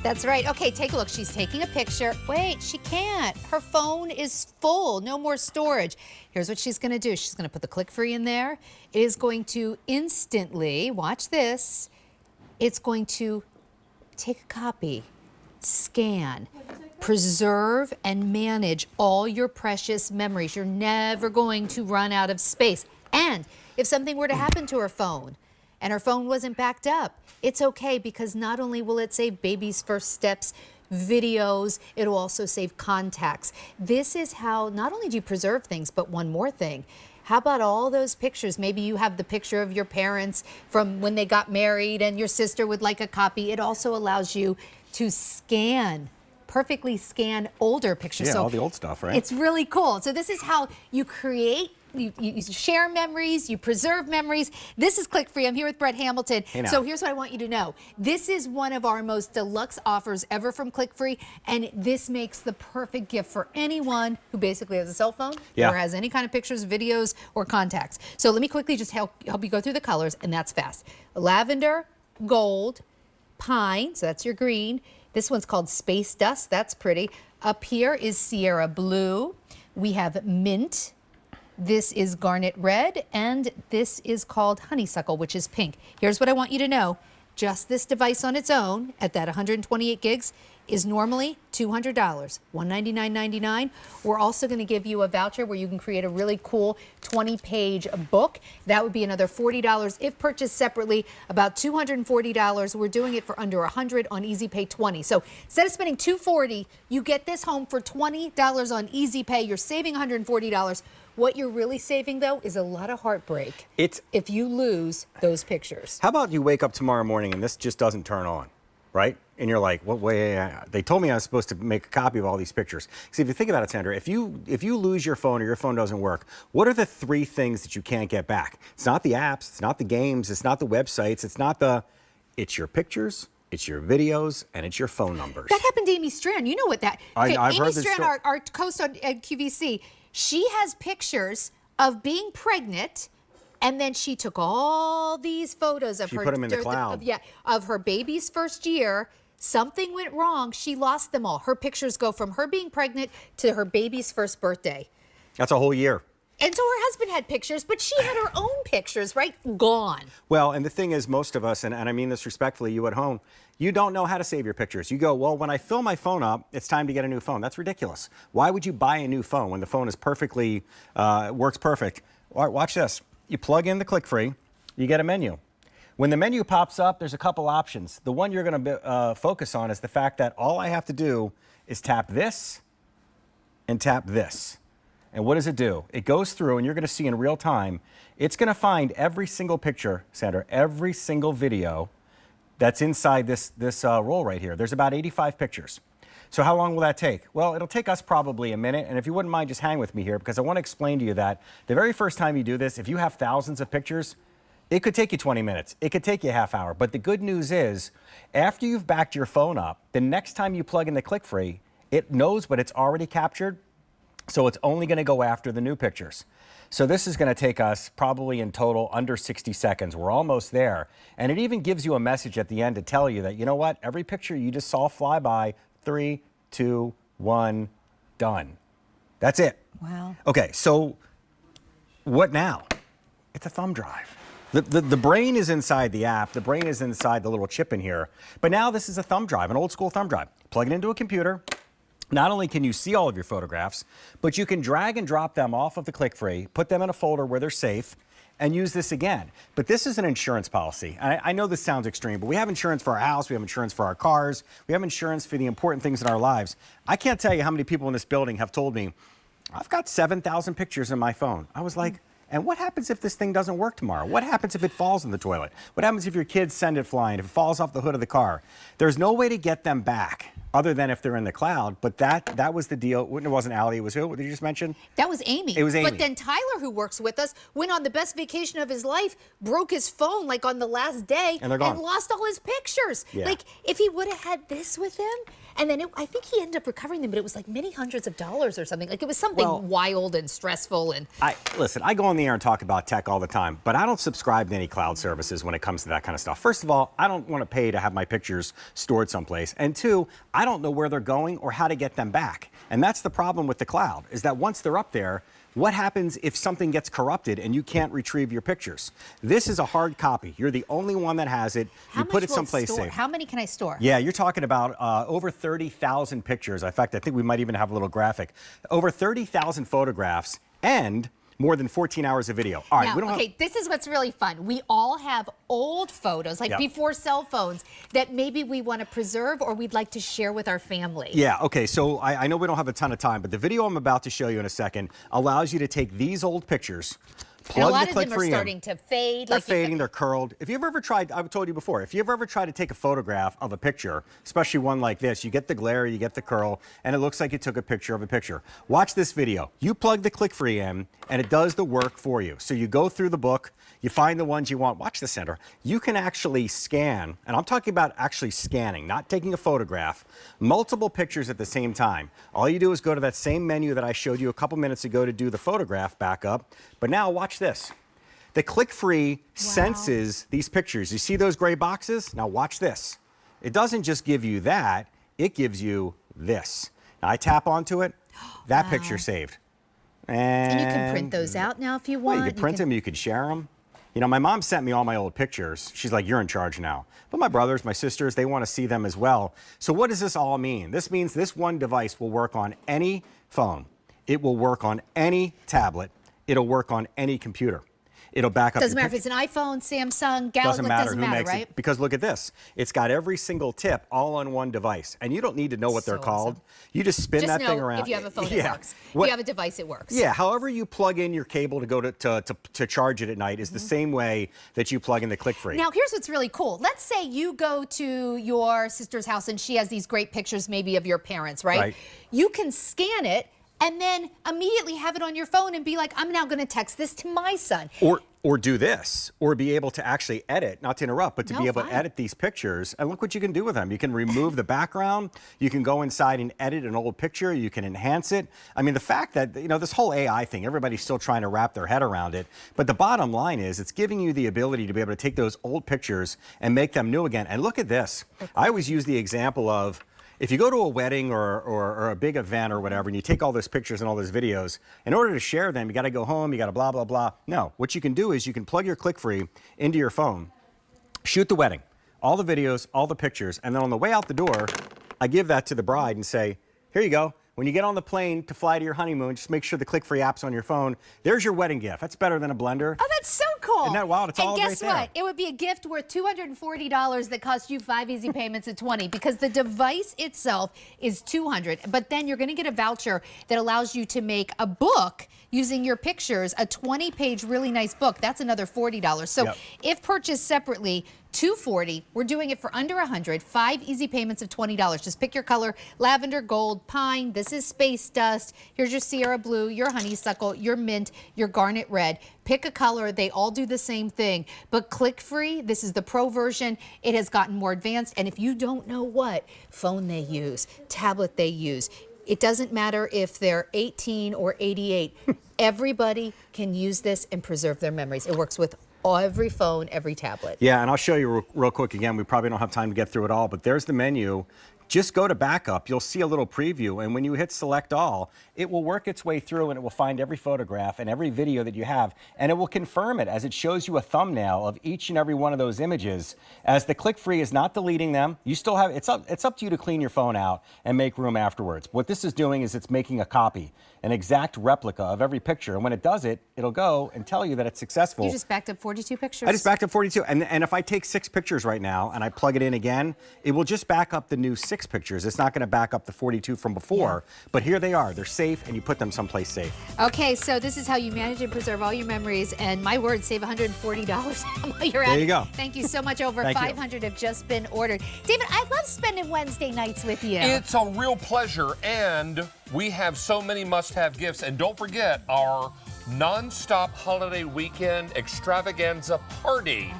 That's right. Okay, take a look. She's taking a picture. Wait, she can't. Her phone is full. No more storage. Here's what she's going to do. She's going to put the ClickFree in there. It is going to instantly, watch this, it's going to take a copy, scan, preserve, and manage all your precious memories. You're never going to run out of space. And if something were to happen to her phone, and her phone wasn't backed up, it's okay, because not only will it save baby's first steps, videos, it'll also save contacts. This is how not only do you preserve things, but one more thing. How about all those pictures? Maybe you have the picture of your parents from when they got married and your sister would like a copy. It also allows you to scan, perfectly scan older pictures. Yeah, so all the old stuff, right? It's really cool. So this is how you create, you share memories, you preserve memories. This is ClickFree. I'm here with Brett Hamilton. Hey now. So here's what I want you to know. This is one of our most deluxe offers ever from ClickFree, and this makes the perfect gift for anyone who basically has a cell phone or has any kind of pictures, videos, or contacts. So let me quickly just help you go through the colors, and that's fast. Lavender, gold, pine, so that's your green. This one's called Space Dust. That's pretty. Up here is Sierra Blue. We have Mint. This is Garnet Red, and this is called Honeysuckle, which is pink. Here's what I want you to know. Just this device on its own, at that 128 gigs, is normally $200, $199.99. We're also going to give you a voucher where you can create a really cool 20-page book. That would be another $40 if purchased separately, about $240. We're doing it for under $100 on Easy Pay 20. So instead of spending $240, you get this home for $20 on Easy Pay. You're saving $140. What you're really saving, though, is a lot of heartbreak if you lose those pictures. How about you wake up tomorrow morning and this just doesn't turn on, right? And you're like, what way? They told me I was supposed to make a copy of all these pictures. See, if you think about it, Sandra, if you lose your phone or your phone doesn't work, what are the 3 things that you can't get back? It's not the apps, it's not the games, it's not the websites, it's your pictures, it's your videos, and it's your phone numbers. That happened to Amy Strand. You know what that? Okay, I've Amy heard this Strand, our host at QVC, she has pictures of being pregnant, and then she took all these photos of She put them in the cloud. Of her baby's first year. Something went wrong. She lost them all. Her pictures go from her being pregnant to her baby's first birthday. That's a whole year. And so her husband had pictures, but she had her own pictures, right? Gone. Well, and the thing is, most of us, and I mean this respectfully, you at home, you don't know how to save your pictures. You go, well, when I fill my phone up, it's time to get a new phone. That's ridiculous. Why would you buy a new phone when the phone is perfectly, works perfect? Watch this. You plug in the ClickFree, you get a menu. When the menu pops up, there's a couple options. The one you're going to focus on is the fact that all I have to do is tap this and tap this. And what does it do? It goes through, and you're going to see in real time, it's going to find every single picture, Sandra, every single video that's inside this roll right here. There's about 85 pictures. So how long will that take? Well, it'll take us probably a minute, and if you wouldn't mind, just hang with me here, because I want to explain to you that the very first time you do this, if you have thousands of pictures, it could take you 20 minutes. It could take you a half hour. But the good news is, after you've backed your phone up, the next time you plug in the ClickFree, it knows what it's already captured, so it's only going to go after the new pictures. So this is going to take us probably in total under 60 seconds. We're almost there. And it even gives you a message at the end to tell you that, you know what, every picture you just saw fly by, 3, 2, 1, done. That's it. Wow. Okay, so what now? It's a thumb drive. The brain is inside the app. The brain is inside the little chip in here. But now this is a thumb drive, an old school thumb drive. Plug it into a computer. Not only can you see all of your photographs, but you can drag and drop them off of the ClickFree, put them in a folder where they're safe, and use this again. But this is an insurance policy. I know this sounds extreme, but we have insurance for our house, we have insurance for our cars, we have insurance for the important things in our lives. I can't tell you how many people in this building have told me, I've got 7,000 pictures in my phone. I was like, and what happens if this thing doesn't work tomorrow? What happens if it falls in the toilet? What happens if your kids send it flying, if it falls off the hood of the car? There's no way to get them back. other than if they're in the cloud. But that was the deal. It wasn't Allie, it was who? What did you just mention? That was Amy. It was Amy. But then Tyler, who works with us, went on the best vacation of his life, broke his phone like on the last day, and they're gone. And lost all his pictures. Yeah. Like, if he would have had this with him, and then I think he ended up recovering them, but it was like many hundreds of dollars or something. Like, it was something wild and stressful. And listen, I go on the air and talk about tech all the time, but I don't subscribe to any cloud services when it comes to that kind of stuff. First of all, I don't want to pay to have my pictures stored someplace. And two, I don't know where they're going or how to get them back. And that's the problem with the cloud, is that once they're up there, what happens if something gets corrupted and you can't retrieve your pictures? This is a hard copy. You're the only one that has it. You put it someplace safe. How many can I store? Yeah, you're talking about over 30,000 pictures. In fact, I think we might even have a little graphic. Over 30,000 photographs and more than 14 hours of video. All right, now, this is what's really fun. We all have old photos, like before cell phones, that maybe we want to preserve or we'd like to share with our family. Yeah, okay, so I know we don't have a ton of time, but the video I'm about to show you in a second allows you to take these old pictures, plug a lot the of them are ClickFree starting to fade. They're fading, they're curled. If you've ever tried, I've told you before, if you've ever tried to take a photograph of a picture, especially one like this, you get the glare, you get the curl, and it looks like you took a picture of a picture. Watch this video. You plug the ClickFree in, and it does the work for you. So you go through the book, you find the ones you want. Watch the center. You can actually scan, and I'm talking about actually scanning, not taking a photograph, multiple pictures at the same time. All you do is go to that same menu that I showed you a couple minutes ago to do the photograph backup. But now watch this. The ClickFree senses these pictures. You see those gray boxes? Now watch this. It doesn't just give you that, it gives you this. Now I tap onto it, that picture's saved. And you can print those out now if you want. Well, you can print them, you can share them. You know, my mom sent me all my old pictures. She's like, you're in charge now. But my brothers, my sisters, they want to see them as well. So what does this all mean? This means this one device will work on any phone. It will work on any tablet. It'll work on any computer. It'll back up. Doesn't matter if it's an iPhone, Samsung, Galaxy. Doesn't matter who makes right? it. Because look at this. It's got every single tip all on one device. And you don't need to know what they're called. Awesome. You just spin that thing around. If you have a phone, it works. If you have a device, it works. Yeah, however you plug in your cable to go to charge it at night is the same way that you plug in the ClickFree. Now, here's what's really cool. Let's say you go to your sister's house and she has these great pictures maybe of your parents, right? You can scan it and then immediately have it on your phone and be like, I'm now going to text this to my son. Or do this, or be able to actually edit, not to interrupt, but to be able to edit these pictures. And look what you can do with them. You can remove the background. You can go inside and edit an old picture. You can enhance it. I mean, the fact that, you know, this whole AI thing, everybody's still trying to wrap their head around it. But the bottom line is it's giving you the ability to be able to take those old pictures and make them new again. And look at this. I always use the example of, if you go to a wedding or a big event or whatever, and you take all those pictures and all those videos, in order to share them, you got to go home, you got to blah, blah, blah. No, what you can do is you can plug your ClickFree into your phone, shoot the wedding, all the videos, all the pictures, and then on the way out the door, I give that to the bride and say, here you go. When you get on the plane to fly to your honeymoon, just make sure the ClickFree app's on your phone. There's your wedding gift. That's better than a blender. Oh, that's so cool. Isn't that wild? It's all right there. And guess what? It would be a gift worth $240 that costs you 5 easy payments of $20 because the device itself is $200. But then you're going to get a voucher that allows you to make a book using your pictures, a 20-page really nice book. That's another $40. So if purchased separately, $240. We're doing it for under $100. 5 easy payments of $20. Just pick your color: lavender, gold, pine. This is space dust. Here's your Sierra blue, your honeysuckle, your mint, your garnet red. Pick a color. They all do the same thing. But ClickFree, this is the pro version. It has gotten more advanced. And if you don't know what phone they use, tablet they use, it doesn't matter if they're 18 or 88. Everybody can use this and preserve their memories. It works with every phone, every tablet. Yeah, and I'll show you real quick again. We probably don't have time to get through it all, but there's the menu. Just go to backup. You'll see a little preview, and when you hit select all, it will work its way through and it will find every photograph and every video that you have, and it will confirm it as it shows you a thumbnail of each and every one of those images. As the ClickFree is not deleting them, you still have, it's up to you to clean your phone out and make room afterwards. What this is doing is it's making a copy, an exact replica of every picture, and when it does it, it'll go and tell you that it's successful. You just backed up 42 pictures. I just backed up 42, and if I take 6 pictures right now and I plug it in again, it will just back up the new 6 46 pictures. It's not going to back up the 42 from before, but here they are. They're safe, and you put them someplace safe. Okay, so this is how you manage and preserve all your memories, and my word, save $140 while you're at it. There you go. Thank you so much. Over 500 have just been ordered. David, I love spending Wednesday nights with you. It's a real pleasure, and we have so many must-have gifts. And don't forget our non-stop holiday weekend extravaganza party